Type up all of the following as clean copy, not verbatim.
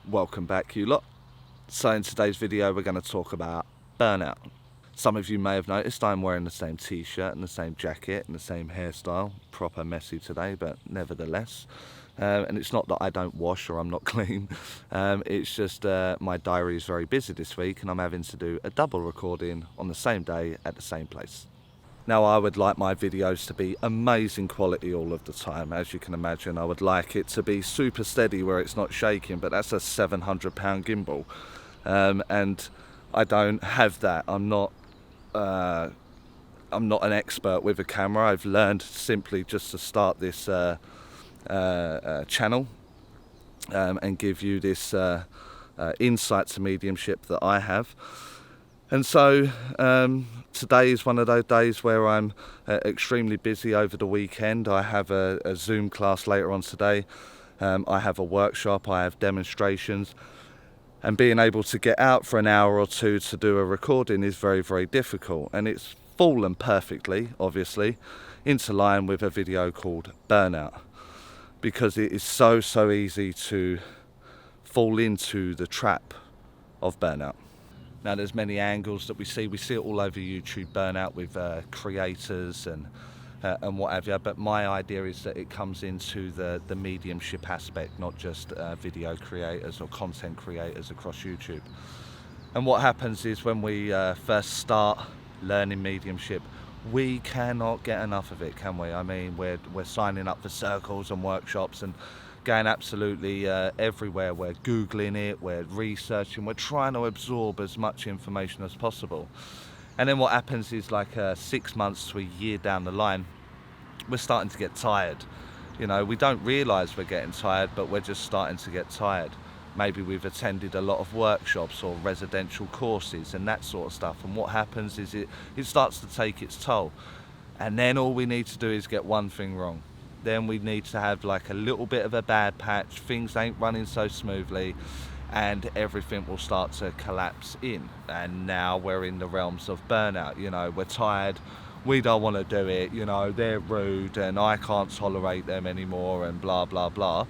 Welcome back, you lot. So in today's video we're going to talk about burnout. Some of you may have noticed I'm wearing the same t-shirt and the same jacket and the same hairstyle. Proper messy today, but nevertheless. And it's not that I don't wash or I'm not clean. It's just my diary is very busy this week and I'm having to do a double recording on the same day at the same place. Now, I would like my videos to be amazing quality all of the time. As you can imagine, I would like it to be super steady where it's not shaking, but that's a 700-pound gimbal. And I don't have that. I'm not an expert with a camera. I've learned simply just to start this channel and give you this insight to mediumship that I have. And so today is one of those days where I'm extremely busy over the weekend. I have a Zoom class later on today. I have a workshop, I have demonstrations. And being able to get out for an hour or two to do a recording is very, very difficult. And it's fallen perfectly, obviously, into line with a video called Burnout. Because it is so easy to fall into the trap of burnout. Now, there's many angles that we see it all over YouTube, burnout with creators and what have you, but my idea is that it comes into the mediumship aspect, not just video creators or content creators across YouTube. And what happens is when we first start learning mediumship, we cannot get enough of it, can we? I mean, we're signing up for circles and workshops and going absolutely everywhere. We're Googling it, we're researching, we're trying to absorb as much information as possible. And then what happens is, like 6 months to a year down the line, we're starting to get tired. You know, we don't realise we're getting tired, but we're just starting to get tired. Maybe we've attended a lot of workshops or residential courses and that sort of stuff. And what happens is it starts to take its toll. And then all we need to do is get one thing wrong. Then we need to have like a little bit of a bad patch, things ain't running so smoothly, and everything will start to collapse in. And now we're in the realms of burnout. You know, we're tired, we don't want to do it, you know, they're rude and I can't tolerate them anymore and blah blah blah.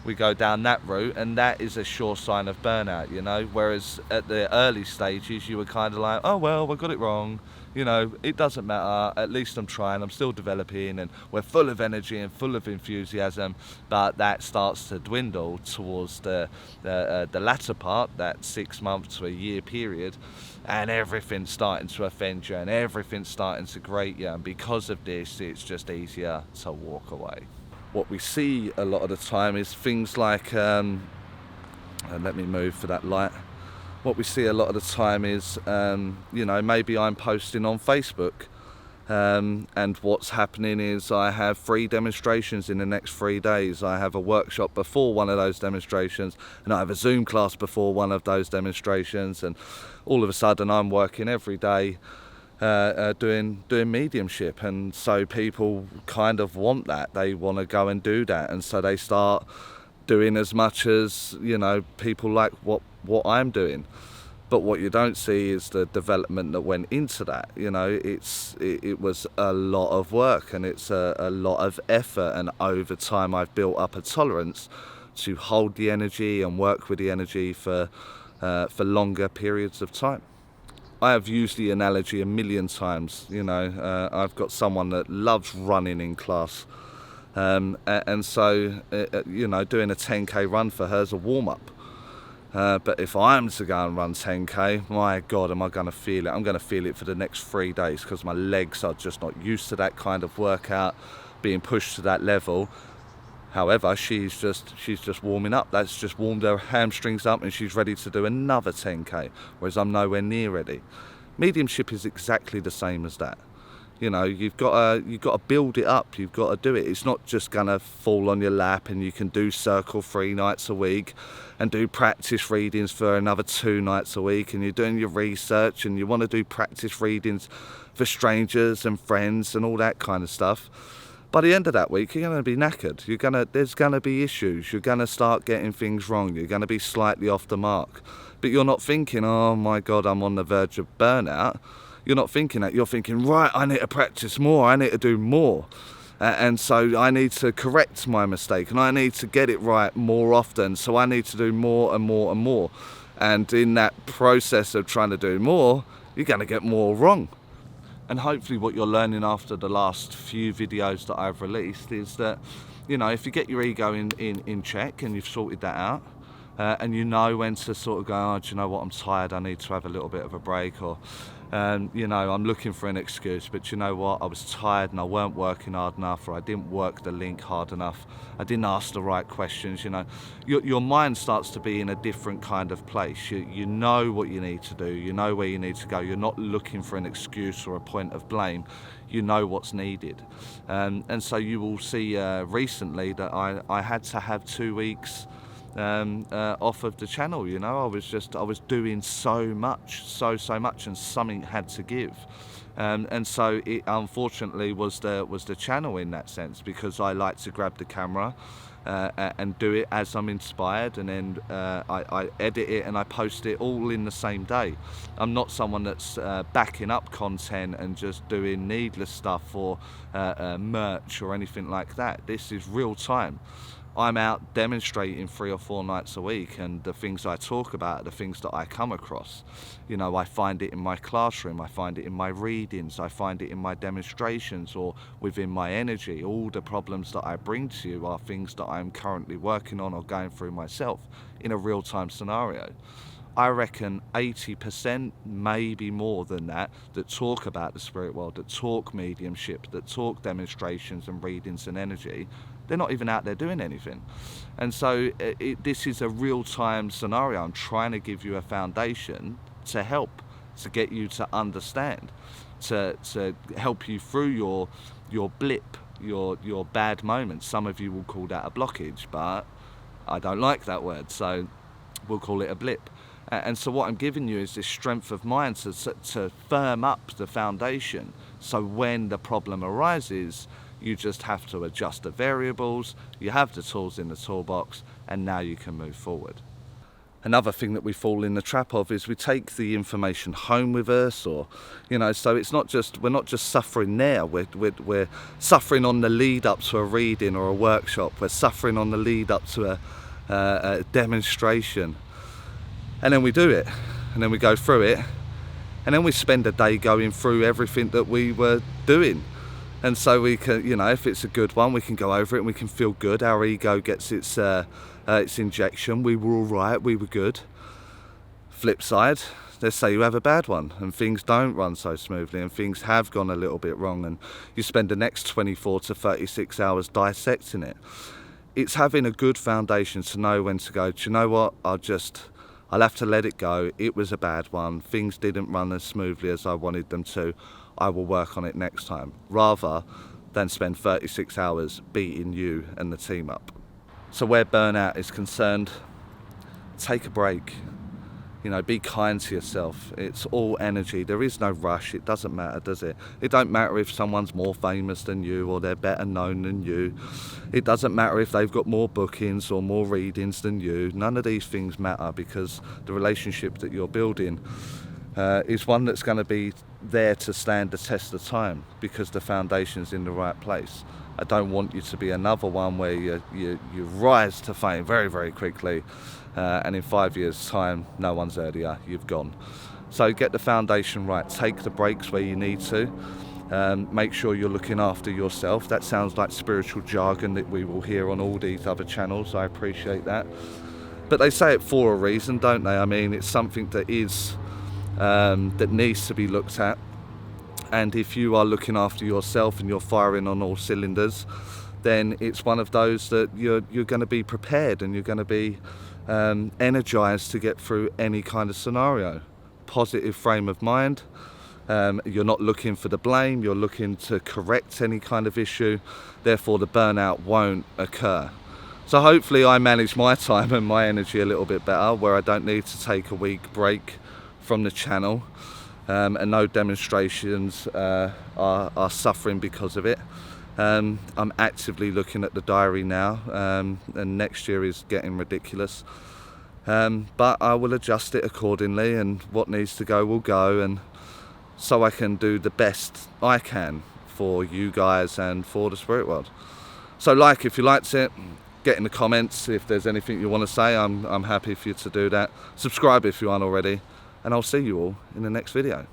We go down that route, and that is a sure sign of burnout, you know. Whereas at the early stages you were kind of like, oh well, we got it wrong, you know, it doesn't matter, at least I'm trying, I'm still developing, and we're full of energy and full of enthusiasm. But that starts to dwindle towards the latter part, that 6 months to a year period, and everything's starting to offend you and everything's starting to grate you, and because of this it's just easier to walk away. What we see a lot of the time is things like, let me move for that light. What we see a lot of the time is, you know, maybe I'm posting on Facebook, and what's happening is I have 3 demonstrations in the next 3 days. I have a workshop before one of those demonstrations, and I have a Zoom class before one of those demonstrations, and all of a sudden I'm working every day doing mediumship. And so people kind of want that, they want to go and do that, and so they start doing as much as, you know, people like what I'm doing. But what you don't see is the development that went into that. You know, it was a lot of work, and it's a lot of effort, and over time I've built up a tolerance to hold the energy and work with the energy for longer periods of time. I have used the analogy a million times. You know, I've got someone that loves running in class, and so you know, doing a 10k run for her is a warm-up. But if I'm to go and run 10k, my God, am I going to feel it? I'm going to feel it for the next 3 days, because my legs are just not used to that kind of workout, being pushed to that level. However, she's just warming up. That's just warmed her hamstrings up, and she's ready to do another 10k, whereas I'm nowhere near ready. Mediumship is exactly the same as that. You know, you've got to build it up. You've got to do it. It's not just gonna fall on your lap, and you can do circle 3 nights a week, and do practice readings for another 2 nights a week, and you're doing your research, and you want to do practice readings for strangers and friends and all that kind of stuff. By the end of that week, you're going to be knackered. There's going to be issues. You're going to start getting things wrong. You're going to be slightly off the mark. But you're not thinking, oh my God, I'm on the verge of burnout. You're not thinking that. You're thinking, right, I need to practice more. I need to do more. And so I need to correct my mistake, and I need to get it right more often, so I need to do more and more and more. And in that process of trying to do more, you're going to get more wrong. And hopefully what you're learning after the last few videos that I've released is that, you know, if you get your ego in check and you've sorted that out, and you know when to sort of go, oh, do you know what, I'm tired, I need to have a little bit of a break, or you know, I'm looking for an excuse, but you know what, I was tired and I weren't working hard enough, or I didn't work the link hard enough, I didn't ask the right questions. You know, your mind starts to be in a different kind of place. You know what you need to do, you know where you need to go, you're not looking for an excuse or a point of blame, you know what's needed. And so you will see recently that I had to have 2 weeks off of the channel. You know, I was doing so much, and something had to give, and so it unfortunately was the channel in that sense, because I like to grab the camera and do it as I'm inspired, and then I edit it and I post it all in the same day. I'm not someone that's backing up content and just doing needless stuff or merch or anything like that. This is real time. I'm out demonstrating 3 or 4 nights a week, and the things I talk about are the things that I come across. You know, I find it in my classroom, I find it in my readings, I find it in my demonstrations or within my energy. All the problems that I bring to you are things that I'm currently working on or going through myself in a real-time scenario. I reckon 80%, maybe more than that talk about the spirit world, that talk mediumship, that talk demonstrations and readings and energy, they're not even out there doing anything. And so this is a real-time scenario. I'm trying to give you a foundation to help, to get you to understand, to help you through your blip, your bad moments. Some of you will call that a blockage, but I don't like that word, so we'll call it a blip. And so what I'm giving you is this strength of mind to firm up the foundation, so when the problem arises, you just have to adjust the variables, you have the tools in the toolbox, and now you can move forward. Another thing that we fall in the trap of is we take the information home with us, or, you know, so it's not just, we're not just suffering there, we're suffering on the lead up to a reading or a workshop, we're suffering on the lead up to a demonstration. And then we do it, and then we go through it, and then we spend a day going through everything that we were doing. And so we can, you know, if it's a good one, we can go over it and we can feel good. Our ego gets its injection. We were all right, we were good. Flip side, let's say you have a bad one and things don't run so smoothly and things have gone a little bit wrong, and you spend the next 24 to 36 hours dissecting it. It's having a good foundation to know when to go, do you know what, I'll have to let it go. It was a bad one. Things didn't run as smoothly as I wanted them to. I will work on it next time, rather than spend 36 hours beating you and the team up. So where burnout is concerned, take a break. You know, be kind to yourself. It's all energy. There is no rush. It doesn't matter, does it? It don't matter if someone's more famous than you or they're better known than you. It doesn't matter if they've got more bookings or more readings than you. None of these things matter, because the relationship that you're building is one that's going to be there to stand the test of time, because the foundation's in the right place. I don't want you to be another one where you rise to fame very, very quickly, and in 5 years' time, no one's heard of you, you've gone. So get the foundation right, take the breaks where you need to, make sure you're looking after yourself. That sounds like spiritual jargon that we will hear on all these other channels, I appreciate that. But they say it for a reason, don't they? I mean, it's something that is that needs to be looked at, and if you are looking after yourself and you're firing on all cylinders, then it's one of those that you're going to be prepared and you're going to be energized to get through any kind of scenario. Positive frame of mind. You're not looking for the blame, you're looking to correct any kind of issue, therefore the burnout won't occur. So hopefully I manage my time and my energy a little bit better, where I don't need to take a week break from the channel, and no demonstrations are suffering because of it. I'm actively looking at the diary now, and next year is getting ridiculous, but I will adjust it accordingly, and what needs to go will go, and so I can do the best I can for you guys and for the spirit world. So like if you liked it, get in the comments if there's anything you want to say. I'm happy for you to do that. Subscribe if you aren't already, and I'll see you all in the next video.